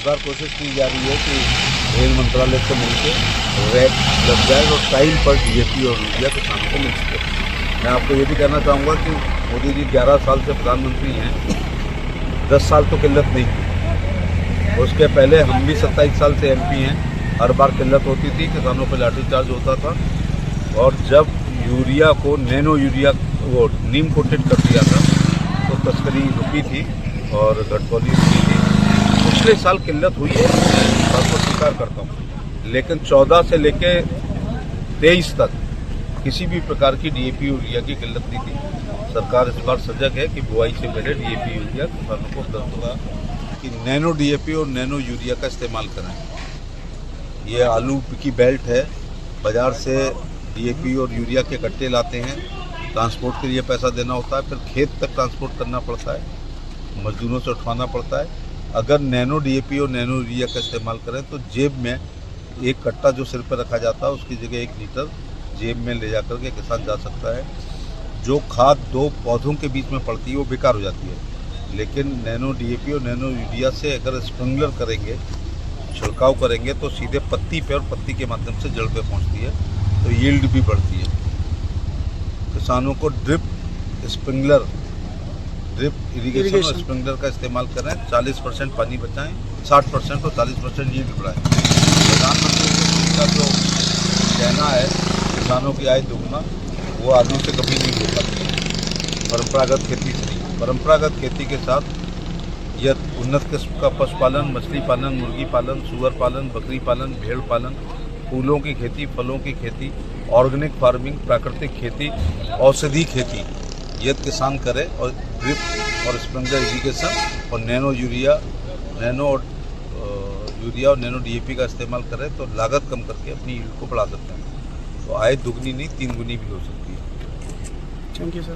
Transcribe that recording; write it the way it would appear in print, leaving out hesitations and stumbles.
बार कोशिश की जा रही है कि रेल मंत्रालय से मिलकर रैक लग जाए और टाइम पर डीएपी और यूरिया किसानों को मिल सके। मैं आपको ये भी कहना चाहूँगा कि मोदी जी 11 साल से प्रधानमंत्री हैं, 10 साल तो किल्लत नहीं थी। उसके पहले हम भी 27 साल से एमपी हैं, हर बार किल्लत होती थी, किसानों पर लाठीचार्ज होता था। और जब यूरिया को नैनो यूरिया वो नीम कोटेड कर दिया था तो तस्करी रुकी थी और घटतौली रुकी थी। पिछले साल किल्लत हुई है, बात को स्वीकार करता हूँ, लेकिन 14 से लेके 23 तक किसी भी प्रकार की डीएपी यूरिया की किल्लत नहीं थी। सरकार इस बार सजग है कि बुआई से पहले डीएपी यूरिया किसानों को उपलब्ध होगा, कि नैनो डीएपी और नैनो यूरिया का इस्तेमाल करें। ये आलू की बेल्ट है, बाज़ार से डीएपी और यूरिया के कट्टे लाते हैं, ट्रांसपोर्ट के लिए पैसा देना होता है, फिर खेत तक ट्रांसपोर्ट करना पड़ता है, मजदूरों से उठवाना पड़ता है। अगर नैनो डीएपी और नैनो यूरिया का इस्तेमाल करें तो जेब में एक कट्टा जो सिर पर रखा जाता है उसकी जगह 1 लीटर जेब में ले जाकर के किसान जा सकता है। जो खाद 2 पौधों के बीच में पड़ती है वो बेकार हो जाती है, लेकिन नैनो डीएपी और नैनो यूरिया से अगर स्प्रिंकलर करेंगे, छिड़काव करेंगे तो सीधे पत्ती पे और पत्ती के माध्यम से जड़ पे पहुंचती है, तो यील्ड भी बढ़ती है। किसानों को ड्रिप इरिगेशन और स्प्रिंकलर का इस्तेमाल करें, 40% पानी बचाएं, 60% और 40% यील्ड बढ़ाएं। प्रधानमंत्री मोदी का जो कहना है किसानों की आय दुगना, वो आलू से कभी नहीं हो पाती, परंपरागत खेती से नहीं। परंपरागत खेती के साथ यह उन्नत किस्म का पशुपालन, मछली पालन, मुर्गी पालन, सुअर पालन, बकरी पालन, भेड़ पालन, फूलों की खेती, फलों की खेती, ऑर्गेनिक फार्मिंग, प्राकृतिक खेती, औषधि खेती यदि किसान करे और ड्रिप और स्प्रिंकलर इरिगेशन और नैनो यूरिया और नैनो डीएपी का इस्तेमाल करें तो लागत कम करके अपनी यील्ड को बढ़ा सकते हैं। तो आय दुगनी नहीं 3 गुनी भी हो सकती है। Thank you sir.